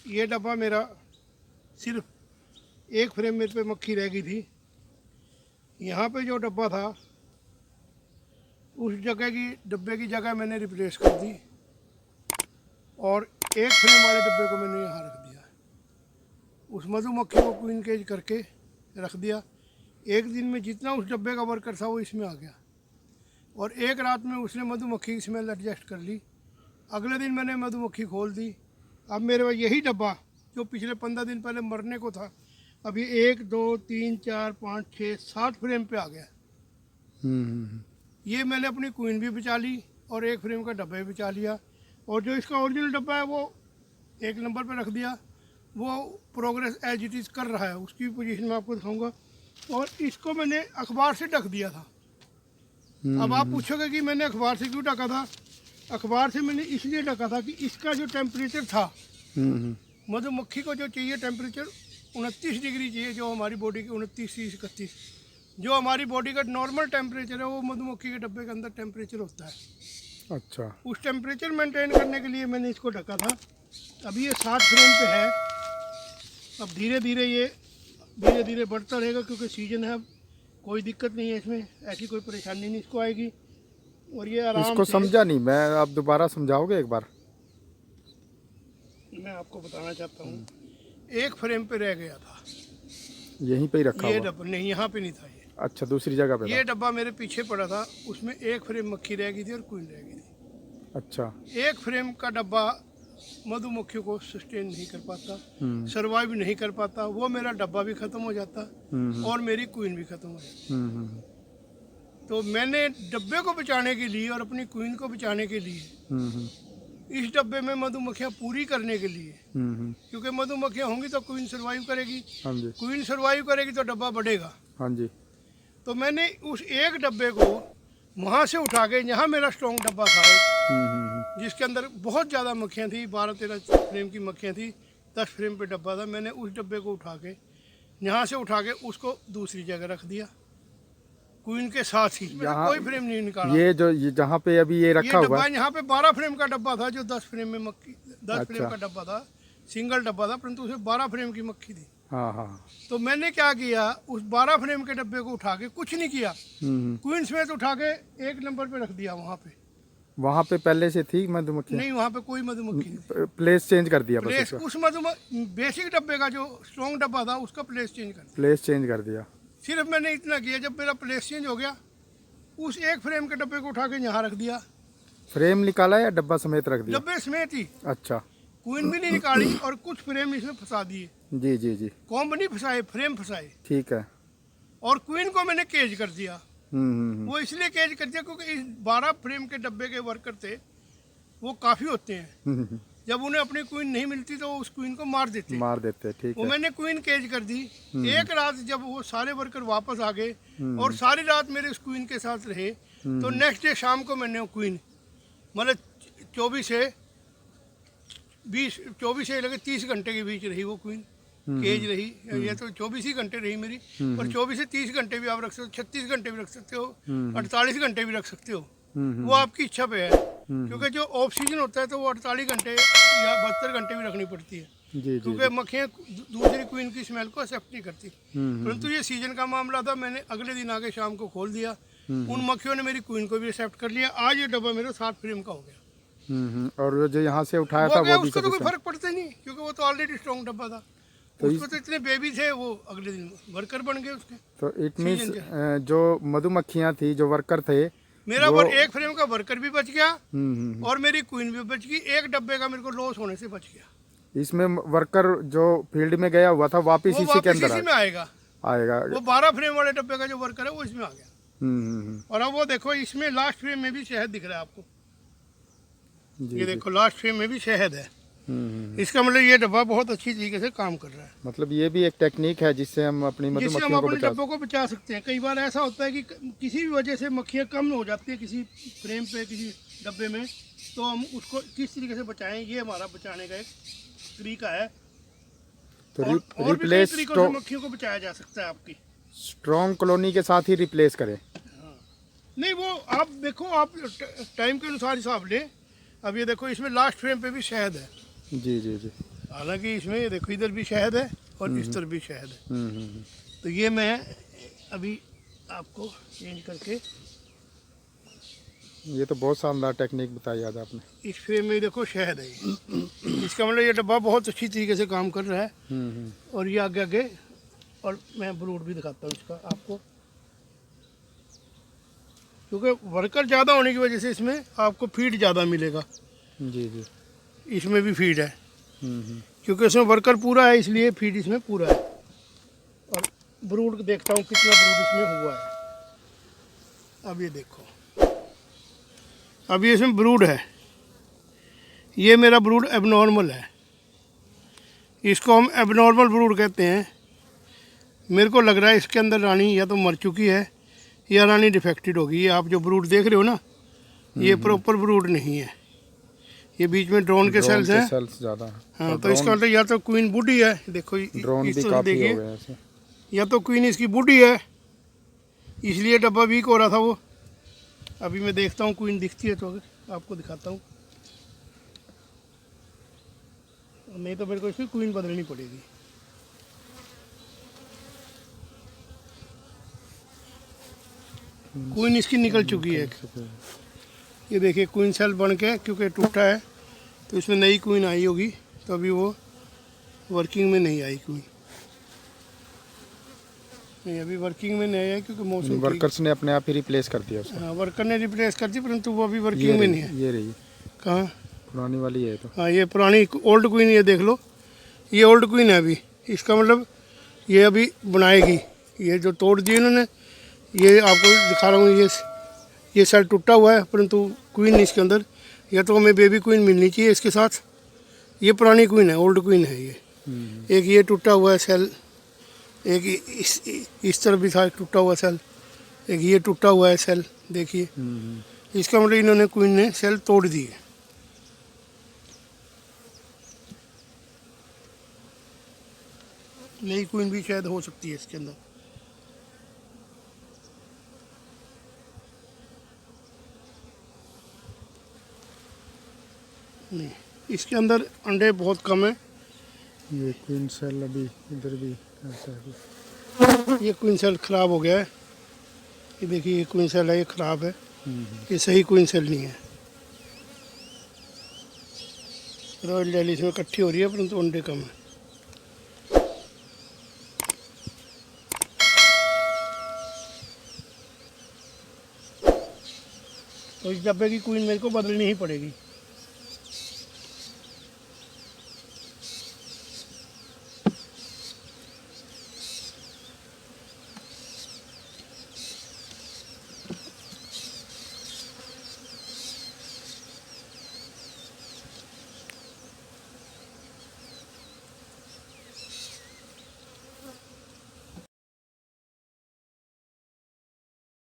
ये डब्बा मेरा सिर्फ एक फ्रेम मेरे पे मक्खी रह गई थी। यहाँ पे जो डब्बा था उस जगह की डब्बे की जगह मैंने रिप्लेस कर दी और एक फ्रेम वाले डब्बे को मैंने यहाँ रख दिया। उस मधुमक्खी को क्वीन केज करके रख दिया। एक दिन में जितना उस डब्बे का वर्कर था वो इसमें आ गया और एक रात में उसने मधुमक्खी की स्मेल एडजस्ट कर ली। अगले दिन मैंने मधुमक्खी खोल दी। अब मेरे पास यही डब्बा जो पिछले 15 दिन पहले मरने को था, अभी 1 2 3 4 5 6 7 फ्रेम पे आ गया। ये मैंने अपनी क्वीन भी बचा ली और एक फ्रेम का डब्बा भी बचा लिया। और जो इसका ओरिजिनल डब्बा है वो 1 नंबर पे रख दिया। वो प्रोग्रेस एज इट इज़ कर रहा है, उसकी पोजीशन मैं आपको दिखाऊंगा। और इसको मैंने अखबार से ढक दिया था। अब आप पूछोगे कि मैंने अखबार से क्यों ढका था। अखबार से मैंने इसलिए ढका था कि इसका जो टेम्परेचर था, मधुमक्खी को जो चाहिए टेम्परेचर 29 डिग्री चाहिए, जो हमारी बॉडी के 29 30 31, जो हमारी बॉडी का नॉर्मल टेम्परेचर है वो मधुमक्खी के डब्बे के अंदर टेम्परेचर होता है। अच्छा, उस टेम्परेचर मेंटेन करने के लिए मैंने इसको ढका था। अभी ये 7 फ्रेम पे है। अब धीरे धीरे बढ़ता रहेगा क्योंकि सीजन है। अब कोई दिक्कत नहीं है इसमें, ऐसी कोई परेशानी नहीं इसको आएगी। और ये आराम इसको से समझा नहीं मैं, आप दोबारा समझाओगे एक बार? मैं आपको बताना चाहता हूँ। एक फ्रेम पे रह गया था, यहीं पे ही रखा ये हुआ? डब्बा नहीं, यहाँ पे नहीं था ये। अच्छा, दूसरी जगह पे ये था। डब्बा मेरे पीछे पड़ा था, उसमें एक फ्रेम मक्खी रह गई थी और क्वीन रह गई थी। अच्छा। एक फ्रेम का डब्बा मधुमक्खियों को सस्टेन नहीं कर पाता, सरवाइव नहीं कर पाता। वो मेरा डब्बा भी खत्म हो जाता और मेरी क्वीन भी खत्म हो जाती। तो मैंने डब्बे को बचाने के लिए और अपनी क्वीन को बचाने के लिए इस डब्बे में मधुमक्खियां पूरी करने के लिए, क्योंकि मधुमक्खियां होंगी तो क्वीन सरवाइव करेगी, हाँ जी, क्वीन सरवाइव करेगी तो डब्बा बढ़ेगा। हाँ जी। तो मैंने उस एक डब्बे को वहाँ से उठा के, यहाँ मेरा स्ट्रॉन्ग डब्बा था जिसके अंदर बहुत ज़्यादा मक्खियाँ थी, 12-13 फ्रेम की मक्खियाँ थी, 10 फ्रेम पे डब्बा था। मैंने उस डब्बे को उठा के यहाँ से उठा के उसको दूसरी जगह रख दिया क्वीन के साथ ही। मैंने कोई फ्रेम नहीं निकाला। ये जहाँ पे अभी ये रखा हुआ डब्बा, यहाँ पे 12 फ्रेम का डब्बा था, जो 10 फ्रेम में मक्खी, 10 फ्रेम का डब्बा था, सिंगल डब्बा था, परंतु उसमें 12 फ्रेम की मक्खी थी। हाँ हाँ। तो मैंने क्या किया, उस 12 फ्रेम के डब्बे को उठा के, कुछ नहीं किया, क्वीन समेत उठा के 1 नंबर पे रख दिया। वहाँ पे पहले से थी मधुमक्खी? नहीं, वहाँ पे कोई मधुमक्खी नहीं। प्लेस चेंज कर दिया? प्लेस उस बेसिक डब्बे का जो स्ट्रॉन्ग डब्बा था उसका प्लेस चेंज कर दिया। प्लेस चेंज कर दिया। सिर्फ मैंने इतना किया, जब मेरा प्लेस चेंज हो गया उस एक फ्रेम के डब्बे को उठा के यहाँ रख दिया। फ्रेम निकाला या डब्बा समेत रख दिया? डब्बे समेत ही। अच्छा। क्वीन भी नहीं निकाली और कुछ फ्रेम इसमें फंसा दिए। जी जी जी। कॉम्ब नहीं फंसाए, फ्रेम फंसाए। ठीक है। और क्वीन को मैंने केज कर दिया। वो इसलिए केज कर दिया क्योंकि इस 12 फ्रेम के डब्बे के वर्कर थे, वो काफ़ी होते हैं। जब उन्हें अपनी क्वीन नहीं मिलती तो उस क्वीन को मार देते। ठीक है। वो मैंने क्वीन केज कर दी। एक रात जब वो सारे वर्कर वापस आ गए और सारी रात मेरे उस क्वीन के साथ रहे, तो नेक्स्ट डे शाम को मैंने वो क्वीन, मतलब 24 से लगे 30 घंटे के बीच रही वो क्वीन, केज रही। ये तो 24 ही घंटे रही मेरी, पर 24 से 30 घंटे भी आप रख सकते हो, 36 घंटे भी रख सकते हो, 48 घंटे भी रख सकते हो। वो आपकी इच्छा पे है, क्योंकि जो ऑफ सीजन होता है तो वो 48 घंटे या 72 घंटे भी रखनी पड़ती है, क्योंकि मक्खियाँ दूसरी क्वीन की स्मेल को एक्सेप्ट नहीं करती। परंतु ये सीजन का मामला था, मैंने अगले दिन आगे शाम को खोल दिया। उन मक्खियों ने मेरी क्वीन को भी एक्सेप्ट कर लिया। आज ये डब्बा मेरा 7 फ्रेम का हो गया। और जो यहाँ से उठाया था वो उसको तो कोई फर्क पड़ता नहीं, क्योंकि वो तो ऑलरेडी स्ट्रॉन्ग डब्बा था। उसको तो इतने बेबी थे, वो अगले दिन वर्कर बन गए उसके। तो इट मींस जो मधुमक्खियाँ थी, जो वर्कर थे, मेरा एक फ्रेम का वर्कर भी बच गया और मेरी क्वीन भी बच गई। एक डब्बे का मेरे को लॉस होने से बच गया। इसमें वर्कर जो फील्ड में गया हुआ था वापस इसी के अंदर में आएगा। वो 12 फ्रेम वाले डब्बे का जो वर्कर है वो इसमें आ गया। और अब वो देखो, इसमें लास्ट फ्रेम में भी शहद दिख रहा है आपको। ये देखो, लास्ट फ्रेम में भी शहद है। इसका मतलब ये डब्बा बहुत अच्छी तरीके से काम कर रहा है। मतलब ये भी एक टेक्निक है जिससे हम अपनी मधुमक्खियों को डब्बों को बचा सकते हैं। कई बार ऐसा होता है कि किसी भी वजह से मक्खियाँ कम हो जाती है किसी फ्रेम पे, किसी डब्बे में, तो हम उसको किस तरीके से बचाएं, ये हमारा बचाने का एक तरीका है। तो और भी कई तरीकों से मक्खियों को बचाया जा सकता है। आपकी स्ट्रॉन्ग कॉलोनी के साथ ही रिप्लेस करें? नहीं, वो आप देखो, आप टाइम के अनुसार हिसाब लें। अब ये देखो, इसमें लास्ट फ्रेम पे भी शहद है। जी जी जी। हालांकि इसमें ये देखो इधर भी शहद है और इस तरफ भी शहद है। तो ये मैं अभी आपको चेंज करके, ये तो बहुत शानदार टेक्निक बताई आज आपने। इस फ्रेम में देखो शहद है ये। इसका मतलब ये डब्बा बहुत अच्छी तरीके से काम कर रहा है। और ये आगे आगे, और मैं ब्रूड भी दिखाता हूँ इसका आपको, क्योंकि वर्कर ज़्यादा होने की वजह से इसमें आपको फीड ज़्यादा मिलेगा। जी जी। इसमें भी फीड है क्योंकि इसमें वर्कर पूरा है, इसलिए फीड इसमें पूरा है। और ब्रूड देखता हूँ कितना ब्रूड इसमें हुआ है। अब ये देखो, अब ये इसमें ब्रूड है। ये मेरा ब्रूड एबनॉर्मल है, इसको हम एबनॉर्मल ब्रूड कहते हैं। मेरे को लग रहा है इसके अंदर रानी या तो मर चुकी है या रानी डिफेक्टेड होगी। ये आप जो ब्रूड देख रहे हो ना, ये प्रॉपर ब्रूड नहीं है, ये बीच में ड्रोन के सेल्स हैं। सेल्स ज़्यादा है। हाँ, तो इसका मतलब या तो क्वीन बूढ़ी है, देखो ड्रोन इस भी तरह काफ़ी देखिए, हो गए ऐसे। या तो क्वीन इसकी बूढ़ी है इसलिए डब्बा वीक हो रहा था वो। अभी मैं देखता हूँ क्वीन दिखती है तो आपको दिखाता हूँ, नहीं तो मेरे को इसकी क्वीन बदलनी पड़ेगी। क्वीन इसकी निकल चुकी है। ये देखिए क्वीन सेल बन के, क्योंकि टूटा है तो इसमें नई क्वीन आई होगी, तो अभी वो वर्किंग में नहीं आई क्वीन। नहीं, अभी वर्किंग में नहीं है क्योंकि मौसम वर्कर्स ने अपने आप ही रिप्लेस कर दिया उसको। हाँ, वर्कर ने रिप्लेस कर दी, परंतु वो अभी वर्किंग में नहीं है। ये रही कहाँ? पुरानी वाली है तो। हाँ, ये पुरानी ओल्ड क्वीन, ये देख लो, ये ओल्ड क्वीन है अभी। इसका मतलब ये अभी बनाएगी। ये जो तोड़ दिए इन्होंने, ये आपको दिखा रहा हूँ, ये सेल टूटा हुआ है, परंतु क्वीन इसके अंदर, या तो हमें बेबी क्वीन मिलनी चाहिए इसके साथ। ये पुरानी क्वीन है, ओल्ड क्वीन है ये। एक ये टूटा हुआ है सेल, एक इस तरफ भी था एक टूटा हुआ सेल, एक ये टूटा हुआ है सेल, देखिए। इसका मतलब इन्होंने क्वीन ने सेल तोड़ दिए। नई क्वीन भी शायद हो सकती है इसके अंदर। नहीं, इसके अंदर अंडे बहुत कम है। ये क्वीन सेल अभी इधर भी ऐसा है। ये क्वीन सेल खराब हो गया है, ये देखिए, ये क्वीन सेल है, ये खराब है, ये सही क्वीन सेल नहीं है। रॉयल डेली इसमें इकट्ठी हो रही है, परंतु अंडे कम है। तो इस डब्बे की क्वीन मेरे को बदलनी ही पड़ेगी।